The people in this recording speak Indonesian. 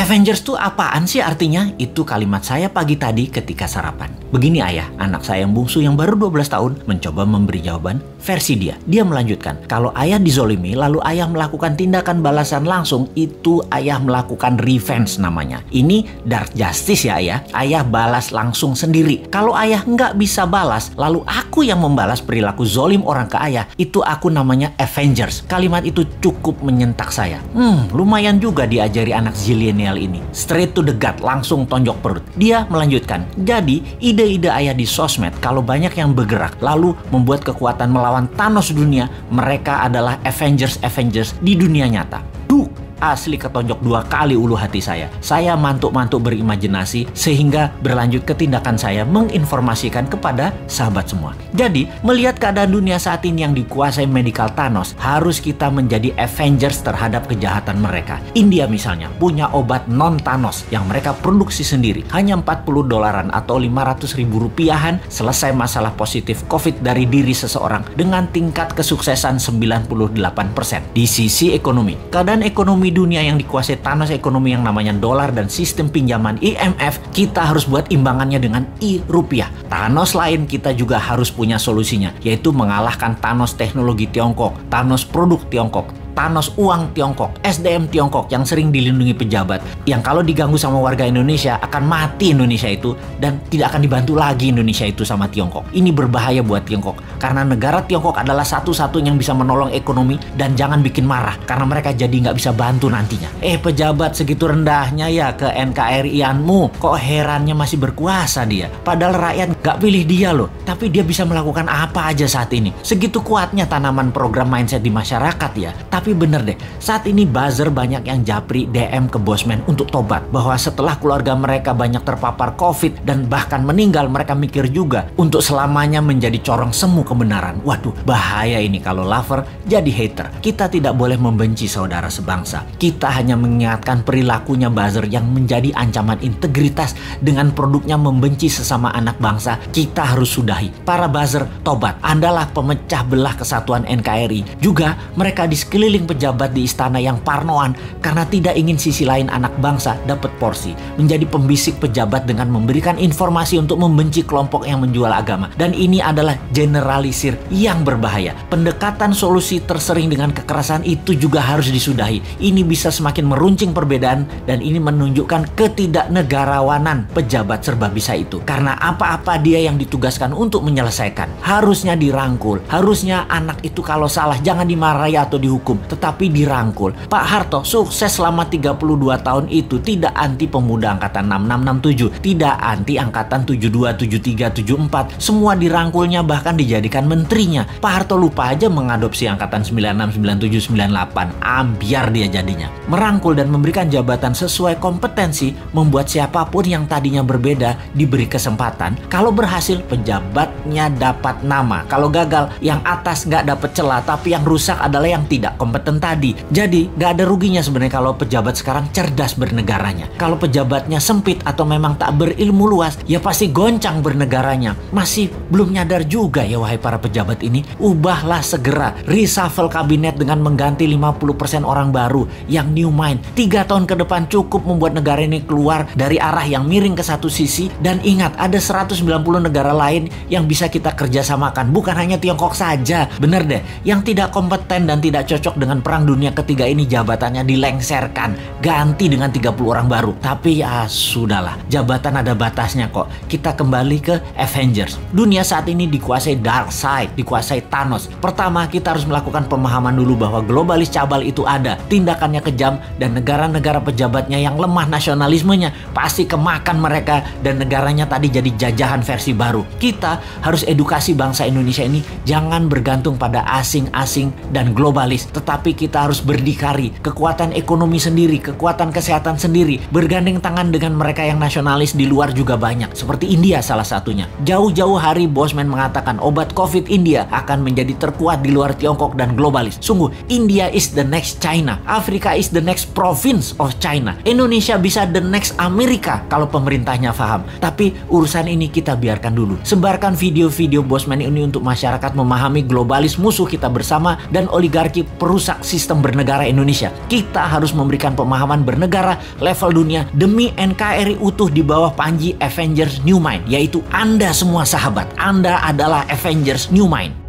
Avengers tuh apaan sih artinya? Itu kalimat saya pagi tadi ketika sarapan. Begini ayah, anak saya yang bungsu yang baru 12 tahun mencoba memberi jawaban versi dia. Dia melanjutkan, kalau ayah dizolimi lalu ayah melakukan tindakan balasan langsung, itu ayah melakukan revenge namanya. Ini dark justice ya ayah. Ayah balas langsung sendiri. Kalau ayah nggak bisa balas, lalu aku yang membalas perilaku zolim orang ke ayah, itu aku namanya Avengers. Kalimat itu cukup menyentak saya. Lumayan juga diajari anak zilenial ini. Straight to the gut, langsung tonjok perut. Dia melanjutkan, jadi ide-ide ayah di sosmed kalau banyak yang bergerak lalu membuat kekuatan melawan Thanos dunia, mereka adalah Avengers di dunia nyata. Asli ketonjok 2 kali ulu hati saya. Saya mantuk-mantuk berimajinasi sehingga berlanjut ke tindakan saya menginformasikan kepada sahabat semua. Jadi, melihat keadaan dunia saat ini yang dikuasai medical Thanos, harus kita menjadi Avengers terhadap kejahatan mereka. India misalnya punya obat non-Thanos yang mereka produksi sendiri. Hanya $40 atau 500 ribu rupiahan selesai masalah positif COVID dari diri seseorang dengan tingkat kesuksesan 98%. Di sisi ekonomi, keadaan ekonomi dunia yang dikuasai Thanos ekonomi yang namanya dolar dan sistem pinjaman IMF, kita harus buat imbangannya dengan rupiah. Thanos lain kita juga harus punya solusinya, yaitu mengalahkan Thanos teknologi Tiongkok, Thanos produk Tiongkok, Thanos uang Tiongkok, SDM Tiongkok yang sering dilindungi pejabat, yang kalau diganggu sama warga Indonesia akan mati Indonesia itu dan tidak akan dibantu lagi Indonesia itu sama Tiongkok. Ini berbahaya buat Tiongkok karena negara Tiongkok adalah satu-satunya yang bisa menolong ekonomi, dan jangan bikin marah karena mereka jadi nggak bisa bantu nantinya. Pejabat segitu rendahnya ya ke NKRI-anmu, kok herannya masih berkuasa dia. Padahal rakyat nggak pilih dia loh, tapi dia bisa melakukan apa aja saat ini. Segitu kuatnya tanaman program mindset di masyarakat ya. Tapi bener deh, saat ini buzzer banyak yang japri DM ke Bosman untuk tobat, bahwa setelah keluarga mereka banyak terpapar COVID dan bahkan meninggal, mereka mikir juga untuk selamanya menjadi corong semu kebenaran. Waduh, bahaya ini kalau lover jadi hater. Kita tidak boleh membenci saudara sebangsa. Kita hanya mengingatkan perilakunya buzzer yang menjadi ancaman integritas dengan produknya membenci sesama anak bangsa. Kita harus sudahi. Para buzzer, tobat. Andalah pemecah belah kesatuan NKRI. Juga mereka di sekeliling pejabat di istana yang parnoan karena tidak ingin sisi lain anak bangsa dapat porsi, menjadi pembisik pejabat dengan memberikan informasi untuk membenci kelompok yang menjual agama. Dan ini adalah generalisir yang berbahaya. Pendekatan solusi tersering dengan kekerasan itu juga harus disudahi. Ini bisa semakin meruncing perbedaan dan ini menunjukkan ketidaknegarawanan pejabat serba bisa itu. Karena apa-apa dia yang ditugaskan untuk menyelesaikan harusnya dirangkul. Harusnya anak itu kalau salah jangan dimarahi atau dihukum, tetapi dirangkul. Pak Harto sukses selama 32 tahun itu tidak anti pemuda angkatan 6667, tidak anti angkatan 72, 73, 74. Semua dirangkulnya, bahkan dijadikan menterinya. Pak Harto lupa aja mengadopsi angkatan 96, 97, 98. Ambiar dia jadinya. Merangkul dan memberikan jabatan sesuai kompetensi membuat siapapun yang tadinya berbeda diberi kesempatan. Kalau berhasil, pejabatnya dapat nama. Kalau gagal, yang atas nggak dapat celah, tapi yang rusak adalah yang tidak kompeten tadi. Jadi gak ada ruginya sebenarnya kalau pejabat sekarang cerdas bernegaranya. Kalau pejabatnya sempit atau memang tak berilmu luas, ya pasti goncang bernegaranya. Masih belum nyadar juga ya wahai para pejabat ini. Ubahlah segera, reshuffle kabinet dengan mengganti 50% orang baru yang new mind. 3 tahun ke depan cukup membuat negara ini keluar dari arah yang miring ke satu sisi. Dan ingat, ada 190 negara lain yang bisa kita kerjasamakan, bukan hanya Tiongkok saja. Bener deh, yang tidak kompeten dan tidak cocok dengan perang dunia ketiga ini jabatannya dilengserkan, ganti dengan 30 orang baru. Tapi ya sudahlah, jabatan ada batasnya kok. Kita kembali ke Avengers. Dunia saat ini dikuasai dark side, dikuasai Thanos. Pertama, kita harus melakukan pemahaman dulu bahwa globalis cabal itu ada, tindakannya kejam, dan negara-negara pejabatnya yang lemah nasionalismenya pasti kemakan mereka dan negaranya tadi jadi jajahan versi baru. Kita harus edukasi bangsa Indonesia ini jangan bergantung pada asing-asing dan globalis, tetapi kita harus berdikari, kekuatan ekonomi sendiri, kekuatan kesehatan sendiri, bergandeng tangan dengan mereka yang nasionalis di luar juga banyak, seperti India salah satunya. Jauh-jauh hari Bosman mengatakan obat COVID India akan menjadi terkuat di luar Tiongkok dan globalis. Sungguh, India is the next China, Afrika is the next province of China, Indonesia bisa the next Amerika kalau pemerintahnya paham. Tapi urusan ini kita biarkan dulu. Sebarkan video-video Bosman ini untuk masyarakat memahami globalis musuh kita bersama dan oligarki perusahaan merusak sistem bernegara Indonesia. Kita harus memberikan pemahaman bernegara level dunia demi NKRI utuh di bawah panji Avengers New Mind, yaitu Anda semua sahabat, Anda adalah Avengers New Mind.